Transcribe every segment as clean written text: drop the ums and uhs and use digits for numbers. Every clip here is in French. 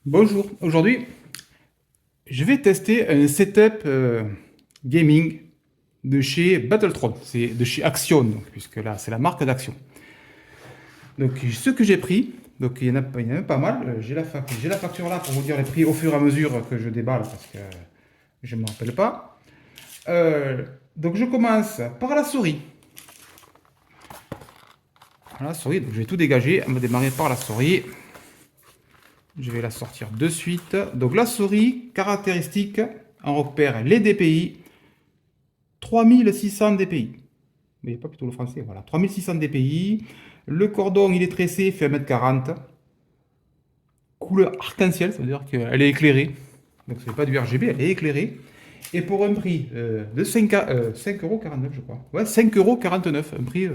Bonjour, aujourd'hui je vais tester un setup gaming de chez Battletron, c'est de chez Action, donc, puisque là c'est la marque d'Action. Donc ce que j'ai pris, donc il y en a pas mal, j'ai la facture là pour vous dire les prix au fur et à mesure que je déballe parce que je ne me rappelle pas. Donc je commence par la souris. La souris, donc je vais tout dégager, on va démarrer par la souris. Je vais la sortir de suite. Donc la souris, caractéristique, on repère les DPI, 3600 DPI. Mais pas plutôt le français, voilà. 3600 DPI. Le cordon, il est tressé, il fait 1m40. Couleur arc-en-ciel, ça veut dire qu'elle est éclairée. Donc ce n'est pas du RGB, elle est éclairée. Et pour un prix de 5,49€, je crois. Ouais, 5,49€. Un prix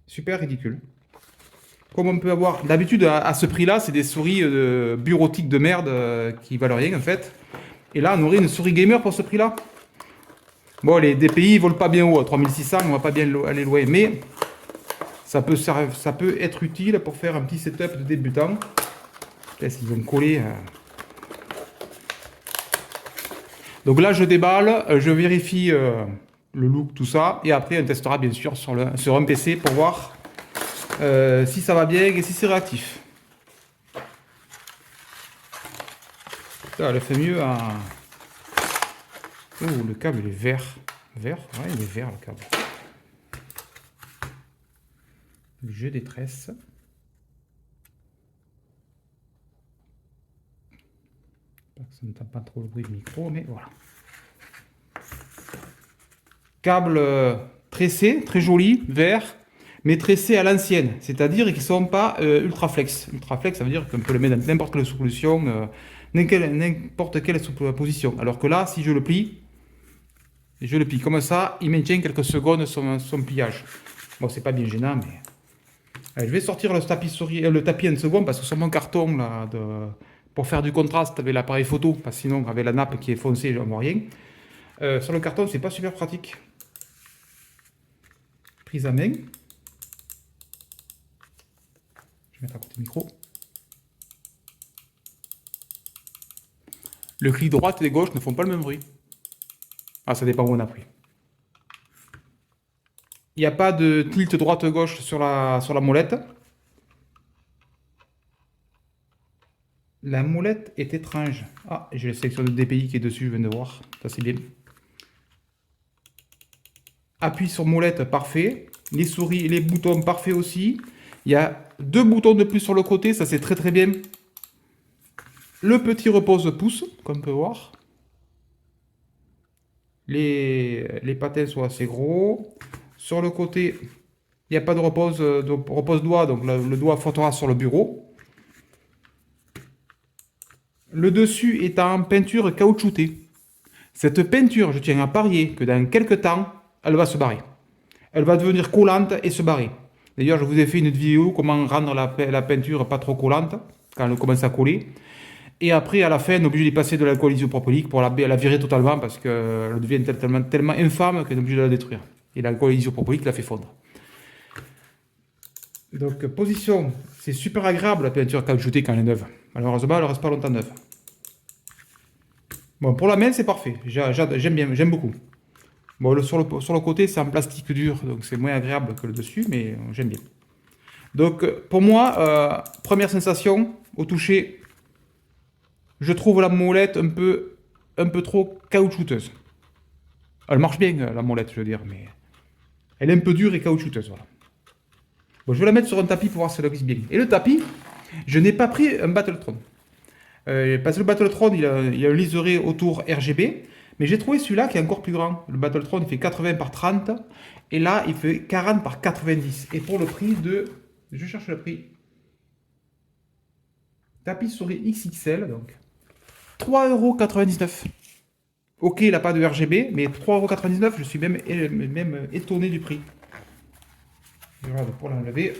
super ridicule. Comme on peut avoir d'habitude à ce prix-là, c'est des souris bureautiques de merde qui valent rien en fait. Et là, on aurait une souris gamer pour ce prix-là. Bon, les DPI ne volent pas bien haut, à 3600, on va pas bien aller loin, mais ça peut être utile pour faire un petit setup de débutant. Qu'est-ce qu'ils ont collé Donc là, je déballe, je vérifie le look, tout ça, et après, on testera bien sûr sur un PC pour voir si ça va bien et si c'est réactif. Ça, elle fait mieux à... Oh, le câble, il est vert. Vert? Ouais, il est vert, le câble. Je détresse. Ça ne tape pas trop le bruit du micro, mais voilà. Câble tressé, très joli, vert, mais tressé à l'ancienne, c'est-à-dire qu'ils ne sont pas ultra flex. Ultra flex, ça veut dire qu'on peut le mettre dans n'importe quelle solution, n'importe quelle position. Alors que là, si je le plie comme ça, il maintient quelques secondes son pliage. Bon, c'est pas bien gênant, mais... Allez, je vais sortir le tapis en seconde, parce que sur mon carton, là, pour faire du contraste avec l'appareil photo, parce que sinon, avec la nappe qui est foncée, je ne vois rien. Sur le carton, c'est pas super pratique. Prise à main. Je vais mettre à côté du micro. Le clic droite et gauche ne font pas le même bruit. Ah, ça dépend où on appuie. Il n'y a pas de tilt droite-gauche sur la molette. La molette est étrange. Ah, j'ai la sélection de DPI qui est dessus, je viens de voir. Ça, c'est bien. Appui sur molette, parfait. Les souris et les boutons, parfait aussi. Il y a 2 boutons de plus sur le côté, ça c'est très très bien. Le petit repose-pouce, comme on peut voir. Les patins sont assez gros. Sur le côté, il n'y a pas de repose-doigt, donc le doigt flottera sur le bureau. Le dessus est en peinture caoutchoutée. Cette peinture, je tiens à parier que dans quelques temps, elle va se barrer. Elle va devenir collante et se barrer. D'ailleurs, je vous ai fait une vidéo comment rendre la peinture pas trop collante quand elle commence à coller. Et après, à la fin, on est obligé d'y passer de l'alcool isopropylique pour la virer totalement parce qu'elle devient tellement infâme qu'on est obligé de la détruire. Et l'alcool isopropylique la fait fondre. Donc, position, c'est super agréable la peinture caoutchoutée quand elle est neuve. Malheureusement, elle ne reste pas longtemps neuve. Bon, pour la main, c'est parfait. J'aime bien, j'aime beaucoup. Bon, sur le côté, c'est en plastique dur, donc c'est moins agréable que le dessus, mais j'aime bien. Donc, pour moi, première sensation, au toucher, je trouve la molette un peu trop caoutchouteuse. Elle marche bien, la molette, je veux dire, mais elle est un peu dure et caoutchouteuse, voilà. Bon, je vais la mettre sur un tapis pour voir si elle glisse bien. Et le tapis, je n'ai pas pris un Battletron. Parce que le Battletron, il a un liseré autour RGB, mais j'ai trouvé celui-là qui est encore plus grand. Le Battletron, il fait 80 par 30, et là, il fait 40 par 90. Et pour le prix de... Je cherche le prix. Tapis souris XXL, donc 3,99€. Ok, il n'a pas de RGB, mais 3,99€, je suis même étonné du prix. Regarde, pour l'enlever.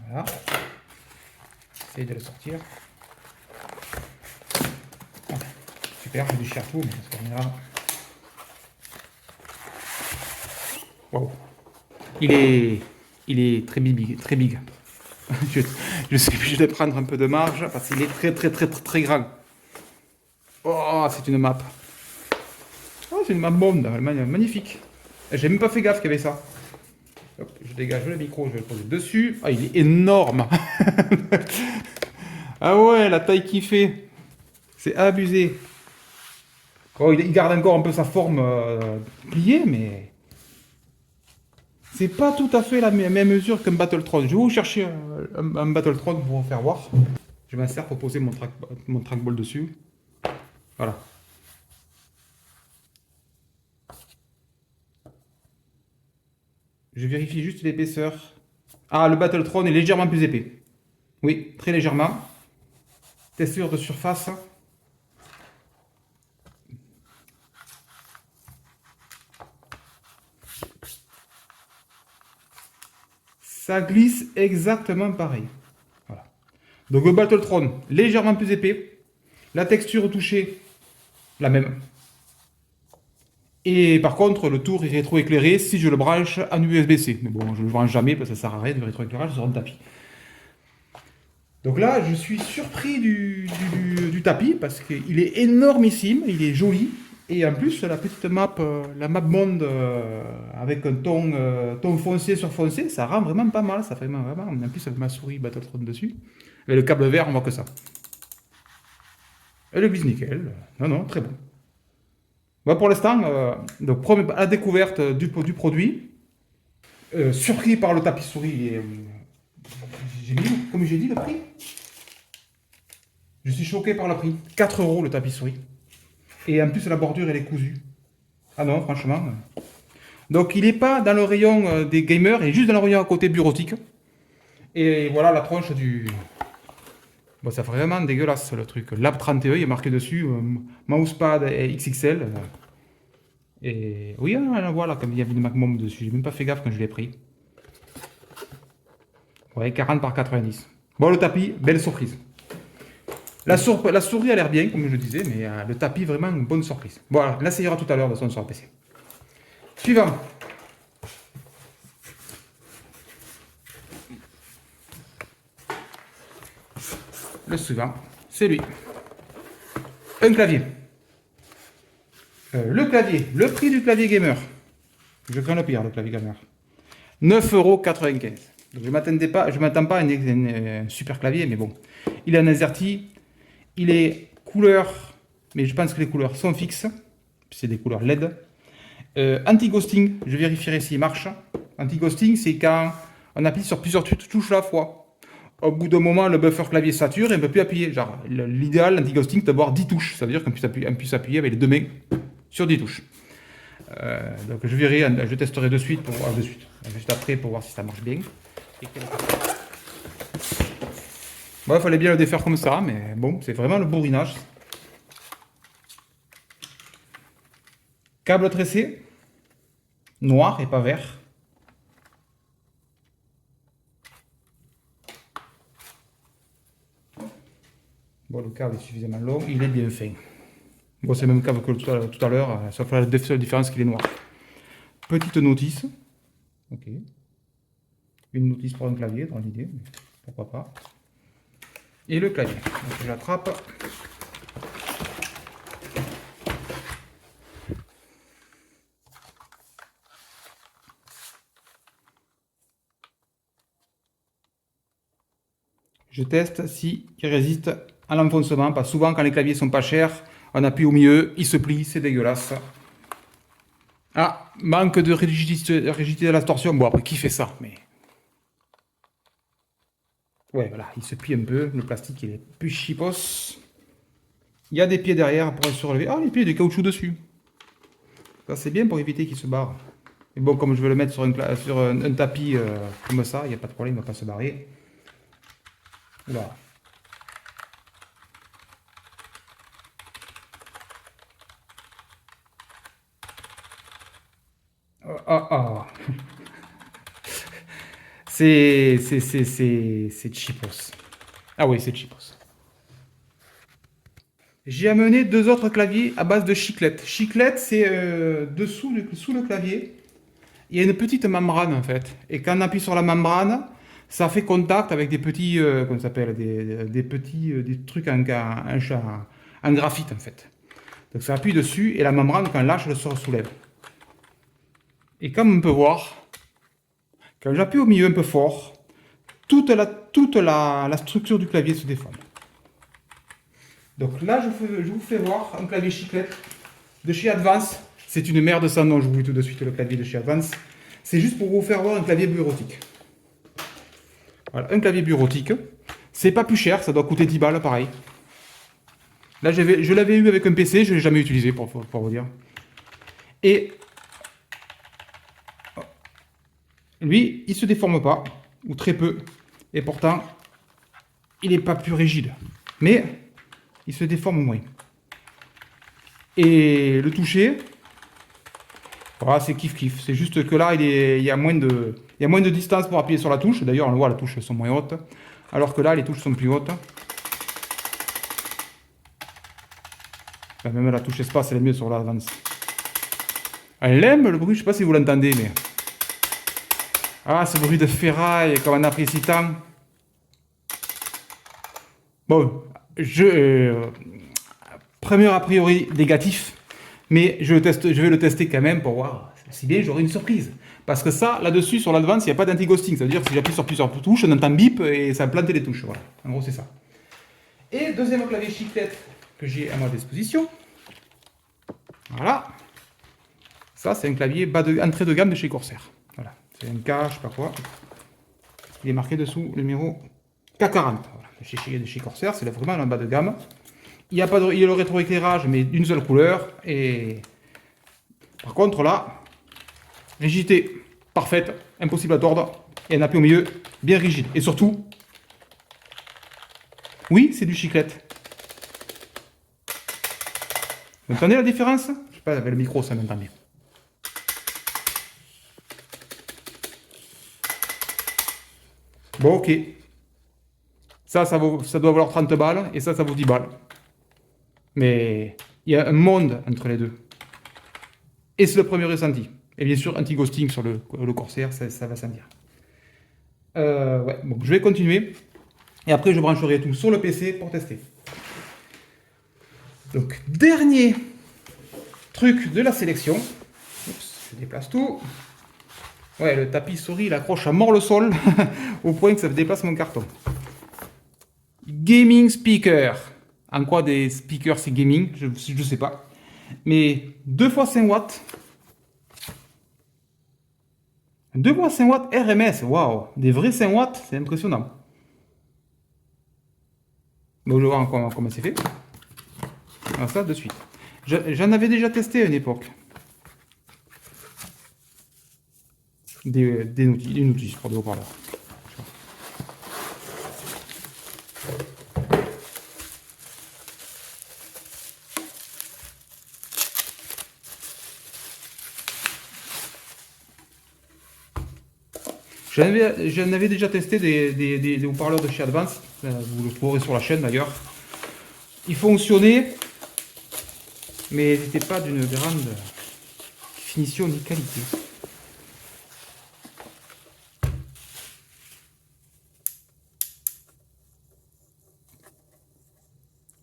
Voilà. J'essaye de le sortir. Voilà. Super, j'ai du chapeau, mais c'est pas grave. Waouh. Il est, il est très big, très big. Je, je suis obligé de prendre un peu de marge parce qu'il est très grand. Oh, c'est une map. Oh, c'est une map monde, magnifique. J'ai même pas fait gaffe qu'il y avait ça. Hop, je dégage le micro, je vais le poser dessus. Ah, il est énorme. Ah ouais, la taille qu'il fait. C'est abusé. Oh, il garde encore un peu sa forme pliée, mais c'est pas tout à fait la même mesure qu'un Battletron. Je vais vous chercher un Battletron pour vous faire voir. Je m'en sers pour poser mon trackball dessus. Voilà. Je vérifie juste l'épaisseur. Ah, le Battletron est légèrement plus épais. Oui, très légèrement. Texture de surface. Ça glisse exactement pareil. Voilà. Donc le Battletron, légèrement plus épais. La texture au toucher, la même. Et par contre, le tour est rétroéclairé si je le branche en USB-C. Mais bon, je ne le branche jamais parce que ça sert à rien de rétroéclairage sur un tapis. Donc là, je suis surpris du tapis parce qu'il est énormissime, il est joli. Et en plus, la petite map, la map monde avec un ton foncé sur foncé, ça rend vraiment pas mal. Ça fait vraiment. En plus, avec ma souris Battletron dessus. Avec le câble vert, on voit que ça. Et le glisse nickel. Non, non, très bon. Bon, pour l'instant, donc à la découverte du produit, surpris par le tapis souris. Et, comme j'ai dit, le prix. Je suis choqué par le prix. 4 € le tapis souris. Et en plus, la bordure, elle est cousue. Ah non, franchement. Donc, il n'est pas dans le rayon des gamers, il est juste dans le rayon à côté bureautique. Et voilà la tronche du. Bon, ça fait vraiment dégueulasse le truc. Lab 31, il est marqué dessus mousepad et XXL. Et oui, voilà, comme il y avait une MacMom dessus. J'ai même pas fait gaffe quand je l'ai pris. Ouais, 40 par 90. Bon, le tapis, belle surprise. La souris a l'air bien, comme je disais, mais le tapis, vraiment une bonne surprise. Voilà, là, ça ira tout à l'heure de son sur le PC. Suivant. Le suivant, c'est lui. Un clavier. Le clavier, le prix du clavier gamer. Je crains le pire, le clavier gamer. 9,95 €. Je ne m'attends pas à un super clavier, mais bon. Il est en AZERTY. Il est couleur, mais je pense que les couleurs sont fixes. C'est des couleurs LED. Anti-ghosting, je vérifierai s'il marche. Anti-ghosting, c'est quand on appuie sur plusieurs touches à la fois. Au bout d'un moment, le buffer clavier sature et on ne peut plus appuyer. Genre, l'idéal, l'anti-ghosting, c'est d'avoir 10 touches. Ça veut dire qu'on puisse appuyer avec les deux mains sur 10 touches. Donc je verrai, je testerai de suite, juste après pour voir si ça marche bien. Bon, il fallait bien le défaire comme ça, mais bon, c'est vraiment le bourrinage. Câble tressé, noir et pas vert. Bon, le câble est suffisamment long, il est bien fin. Bon, c'est le même câble que tout à l'heure, sauf la seule différence qu'il est noir. Petite notice. Ok. Une notice pour un clavier, dans l'idée, mais pourquoi pas. Et le clavier. Donc, je l'attrape. Je teste s'il résiste à l'enfoncement. Parce que souvent, quand les claviers sont pas chers, on appuie au milieu, il se plie, c'est dégueulasse. Ah, manque de rigidité de la torsion. Bon, après, qui fait ça? Mais ouais, voilà, il se plie un peu. Le plastique, il est plus chipos. Il y a des pieds derrière pour se relever. Ah, les pieds, du caoutchouc dessus. Ça, c'est bien pour éviter qu'il se barre. Mais bon, comme je veux le mettre sur un tapis comme ça, il n'y a pas de problème, il ne va pas se barrer. Voilà. C'est cheapos. Ah oui, c'est cheapos. J'ai amené 2 autres claviers à base de chiclette. Chiclette, c'est sous le clavier. il y a une petite membrane en fait. Et quand on appuie sur la membrane, ça fait contact avec des petits, comment ça s'appelle, des petits des trucs en graphite en fait. Donc ça appuie dessus et la membrane, quand on lâche, elle se soulève. Et comme on peut voir, quand j'appuie au milieu un peu fort, toute la structure du clavier se déforme. Donc là, je vous fais voir un clavier chiclette de chez Advance. C'est une merde sans nom, je vous dis tout de suite le clavier de chez Advance. C'est juste pour vous faire voir un clavier bureautique. Voilà, un clavier bureautique. C'est pas plus cher, ça doit coûter 10 balles pareil. Là, je l'avais eu avec un PC, je ne l'ai jamais utilisé pour vous dire. Et lui, il ne se déforme pas, ou très peu. Et pourtant, il n'est pas plus rigide. Mais il se déforme moins. Et le toucher, voilà, c'est kiff-kiff. C'est juste que là, il y a moins de distance pour appuyer sur la touche. D'ailleurs, on le voit, les touches sont moins hautes. Alors que là, les touches sont plus hautes. Enfin, même la touche espace, elle est mieux sur l'Advance. Elle aime le bruit, je ne sais pas si vous l'entendez, mais... Ah, ce bruit de ferraille, comme on apprécie tant. Bon, premier a priori négatif, mais je vais le tester quand même pour voir si bien j'aurai une surprise. Parce que ça, là-dessus, sur l'Advance, il n'y a pas d'anti-ghosting. Ça veut dire que si j'appuie sur plusieurs touches, on entend bip et ça me plante les touches. Voilà, en gros, c'est ça. Et deuxième clavier chiclette que j'ai à ma disposition. Voilà. Ça, c'est un clavier entrée de gamme de chez Corsair. Voilà. C'est un K, je sais pas quoi. Il est marqué dessous le numéro K40. Voilà. De chez Corsair, c'est vraiment un bas de gamme. Il y a le rétroéclairage, mais d'une seule couleur. Et par contre, là, rigidité parfaite, impossible à tordre. Et un appui au milieu, bien rigide. Et surtout, oui, c'est du chiclette. Vous entendez la différence? Je sais pas, avec le micro, ça m'entend bien. Bon, ok. Ça doit valoir 30 balles, et ça vaut 10 balles. Mais il y a un monde entre les deux. Et c'est le premier ressenti. Et bien sûr, anti-ghosting sur le Corsair, ça va sans dire. Ouais, bon, je vais continuer. Et après, je brancherai tout sur le PC pour tester. Donc, dernier truc de la sélection. Oups, je déplace tout. Ouais, le tapis souris, il accroche à mort le sol, au point que ça déplace mon carton. Gaming speaker. En quoi des speakers c'est gaming? Je ne sais pas. Mais 2 x 5 watts. 2 x 5 watts RMS, waouh! Des vrais 5 watts, c'est impressionnant. Donc je vais voir comment c'est fait. Alors ça, de suite. J'en avais déjà testé à une époque. Des notices pour des haut-parleurs. J'en avais déjà testé des haut-parleurs de chez Advance. Vous le trouverez sur la chaîne d'ailleurs. Ils fonctionnaient, mais ils n'étaient pas d'une grande finition ni qualité.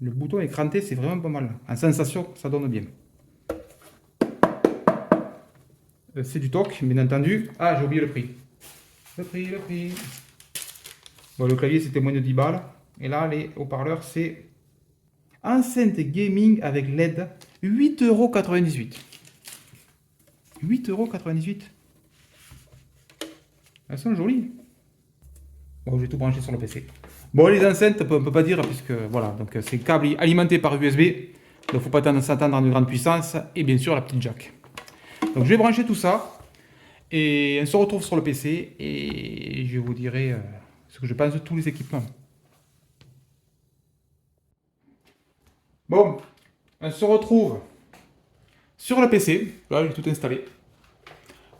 Le bouton écranté, c'est vraiment pas mal. En sensation, ça donne bien. C'est du toc, bien entendu. Ah, j'ai oublié le prix. Le prix. Bon, le clavier, c'était moins de 10 balles. Et là, les haut-parleurs, c'est enceinte gaming avec LED, 8,98 €. 8,98 €. Elles sont jolies. Bon, je vais tout brancher sur le PC. Bon, les enceintes, on ne peut pas dire, puisque voilà, donc c'est câble alimenté par USB. Donc, il ne faut pas s'attendre à une grande puissance. Et bien sûr, la petite jack. Donc, je vais brancher tout ça. Et on se retrouve sur le PC. Et je vous dirai ce que je pense de tous les équipements. Bon, on se retrouve sur le PC. Là, j'ai tout installé.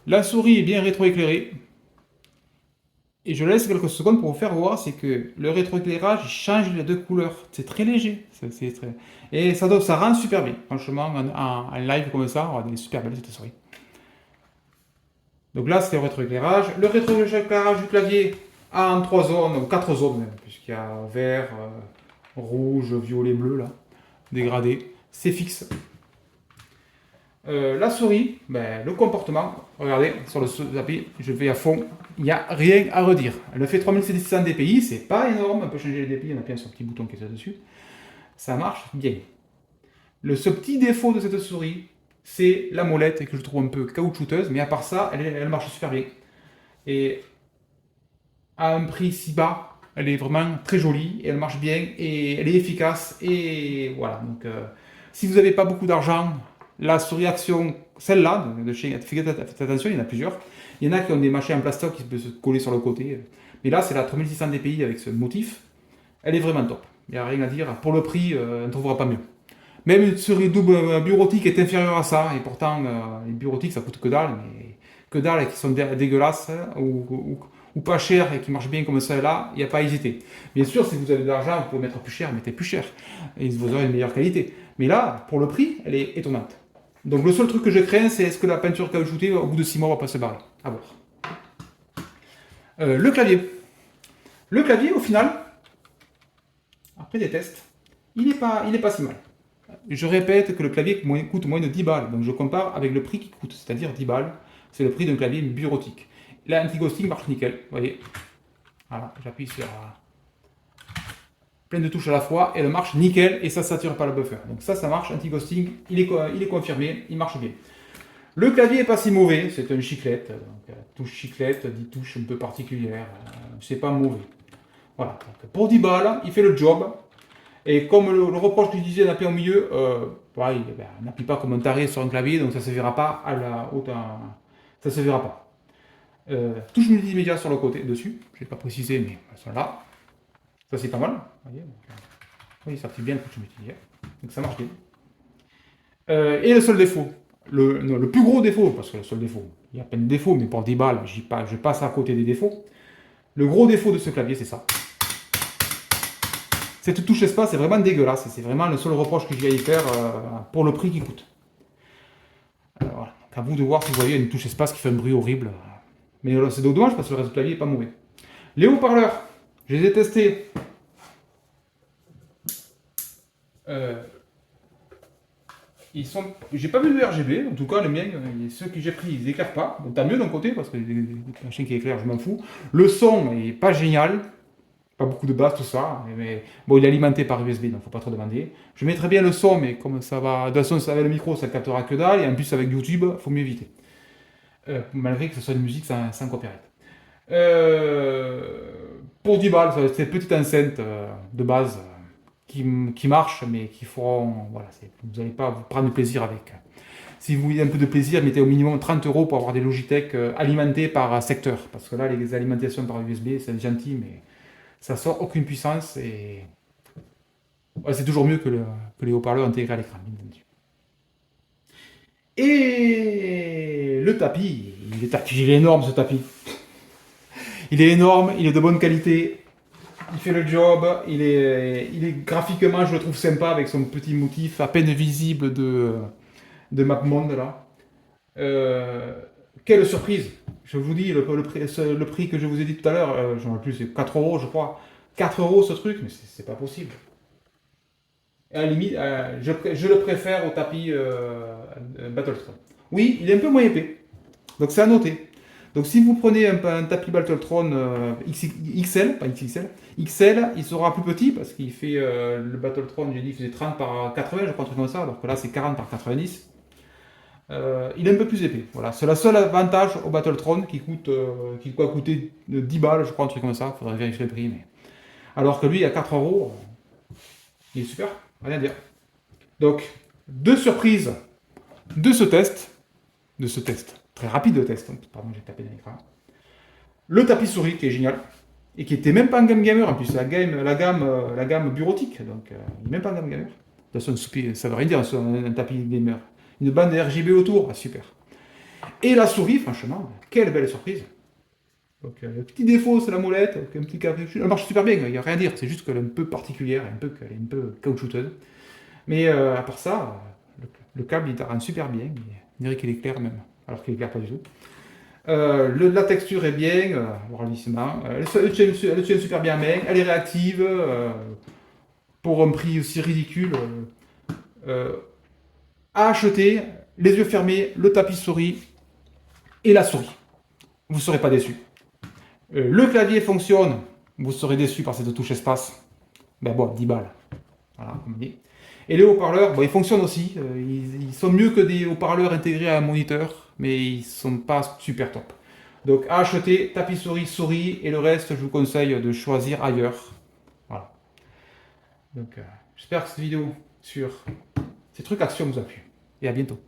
La souris est bien rétroéclairée. Et je laisse quelques secondes pour vous faire voir, c'est que le rétroéclairage change les deux couleurs. C'est très léger. Et ça rend super bien. Franchement, en live comme ça, elle est super belle cette souris. Donc là, c'est le rétroéclairage. Le rétroéclairage du clavier a en 3 zones, ou 4 zones même, puisqu'il y a vert, rouge, violet, bleu, là, dégradé. C'est fixe. La souris, ben, le comportement, regardez, sur le tapis, je vais à fond, il n'y a rien à redire. Elle fait 3700 dpi, c'est pas énorme, on peut changer les dpi, on appuie sur un petit bouton qui est là-dessus. Ça marche bien. Ce petit défaut de cette souris, c'est la molette que je trouve un peu caoutchouteuse, mais à part ça, elle marche super bien. Et à un prix si bas, elle est vraiment très jolie, et elle marche bien, et elle est efficace, et voilà. Donc, si vous n'avez pas beaucoup d'argent, la souris Action, celle-là, de chez, faites attention, il y en a plusieurs. Il y en a qui ont des machins en plastoc qui peuvent se coller sur le côté. Mais là, c'est la 3600 dpi avec ce motif. Elle est vraiment top. Il n'y a rien à dire. Pour le prix, on ne trouvera pas mieux. Même une souris double bureautique est inférieure à ça, et pourtant, les bureautiques, ça coûte que dalle, mais que dalle, et qui sont dégueulasses, ou pas chères, et qui marchent bien comme celle-là, il n'y a pas à hésiter. Bien sûr, si vous avez de l'argent, vous pouvez mettre plus cher, mettez plus cher, et vous aurez une meilleure qualité. Mais là, pour le prix, elle est étonnante. Donc le seul truc que je crains, c'est est-ce que la peinture caoutchoutée, au bout de 6 mois, va pas se barrer. À voir. Le clavier. Le clavier, au final, après des tests, il n'est pas si mal. Je répète que le clavier coûte moins de 10 balles, donc je compare avec le prix qui coûte, c'est-à-dire 10 balles, c'est le prix d'un clavier bureautique. L'anti-ghosting marche nickel, vous voyez. Voilà, j'appuie sur plein de touches à la fois, et elle marche nickel, et ça ne sature pas le buffer. Donc ça marche, anti-ghosting, il est confirmé, il marche bien. Le clavier est pas si mauvais, c'est un chiclette, donc touche chiclette, 10 touches un peu particulières, c'est pas mauvais. Voilà, donc, pour 10 balles, il fait le job. Et comme le reproche que je disais d'appuyer au milieu, pareil, ben, on n'appuie pas comme un taré sur un clavier, donc ça ne se verra pas à la haute. Ça se verra pas. Touche multimédia sur le côté, dessus. Je n'ai pas précisé, mais elles sont là. Ça c'est pas mal. Vous voyez, oui, ça active bien le touche multimédia. Donc ça marche bien. Et le seul défaut, le plus gros défaut, parce que le seul défaut, il y a plein de défauts, mais pour 10 balles, je passe à côté des défauts. Le gros défaut de ce clavier, c'est ça. Cette touche espace est vraiment dégueulasse. C'est vraiment le seul reproche que j'ai à y faire pour le prix qu'il coûte. Alors, voilà. Donc, à vous de voir si vous voyez une touche espace qui fait un bruit horrible. Mais c'est dommage parce que le reste du clavier n'est pas mauvais. Les haut-parleurs, je les ai testés. J'ai pas vu de RGB, en tout cas les miens, ceux que j'ai pris, ils éclairent pas. Donc tant mieux d'un côté, parce que les machines qui éclairent, je m'en fous. Le son est pas génial. Pas beaucoup de basses, tout ça. Mais bon, il est alimenté par USB, donc faut pas trop demander. Je mettrai bien le son, mais comme ça va. De toute façon, avec le micro, ça captera que dalle. Et en plus, avec YouTube, faut mieux éviter. Malgré que ce soit une musique sans copyright. Pour 10 balles, c'est cette petite enceinte de base qui marche, mais qui feront. Voilà, vous n'allez pas vous prendre de plaisir avec. Si vous voulez un peu de plaisir, mettez au minimum 30 euros pour avoir des Logitech alimentés par secteur. Parce que là, les alimentations par USB, c'est gentil, mais ça sort aucune puissance et ouais, c'est toujours mieux que les haut-parleurs intégrés à l'écran, bien entendu. Et le tapis, il est énorme ce tapis. Il est énorme, il est de bonne qualité, il fait le job, il est graphiquement, je le trouve sympa avec son petit motif à peine visible de MapMonde là. Quelle surprise! Je vous dis, le prix que je vous ai dit tout à l'heure, j'en ai plus, c'est 4 euros je crois. 4 euros ce truc, mais c'est pas possible. Et à la limite, je le préfère au tapis Battletron. Oui, il est un peu moins épais. Donc c'est à noter. Donc si vous prenez un tapis Battletron XL, pas XXL, XL, il sera plus petit parce qu'il fait le Battletron, j'ai dit, il faisait 30 par 80, je crois, un truc comme ça. Alors que là, c'est 40 par 90. Il est un peu plus épais. Voilà, c'est le seul avantage au Battletron qui doit coûter 10 balles, je crois, un truc comme ça. Il faudrait vérifier le prix. Mais... Alors que lui, à 4 euros, il est super, rien à dire. Donc, deux surprises de ce test, très rapide de test, pardon, j'ai tapé dans l'écran. Le tapis souris qui est génial, et qui était même pas en gamme gamer, en plus la gamme bureautique, donc il n'est même pas en gamme gamer. De toute façon, ça veut rien dire un tapis gamer. Une bande RGB autour, ah, super. Et la souris, franchement, quelle belle surprise. Donc le petit défaut, c'est la molette, un petit capuchon. Elle marche super bien, il n'y a rien à dire, c'est juste qu'elle est un peu particulière, qu'elle est un peu caoutchouteuse. Mais à part ça, le câble il rend super bien, on dirait qu'il éclaire même, alors qu'il éclaire pas du tout. La texture est bien, ralentissement. Elle tient super bien en main, elle est réactive. Pour un prix aussi ridicule. Euh, à acheter, les yeux fermés, le tapis souris et la souris. Vous ne serez pas déçu. Le clavier fonctionne, vous serez déçu par cette touche espace. Ben bon, 10 balles. Voilà, comme dit. Et les haut-parleurs, bon, ils fonctionnent aussi. Ils sont mieux que des haut-parleurs intégrés à un moniteur, mais ils sont pas super top. Donc à acheter, tapis souris, souris, et le reste, je vous conseille de choisir ailleurs. Voilà. Donc j'espère que cette vidéo sur ces trucs actions vous a plu. Et à bientôt.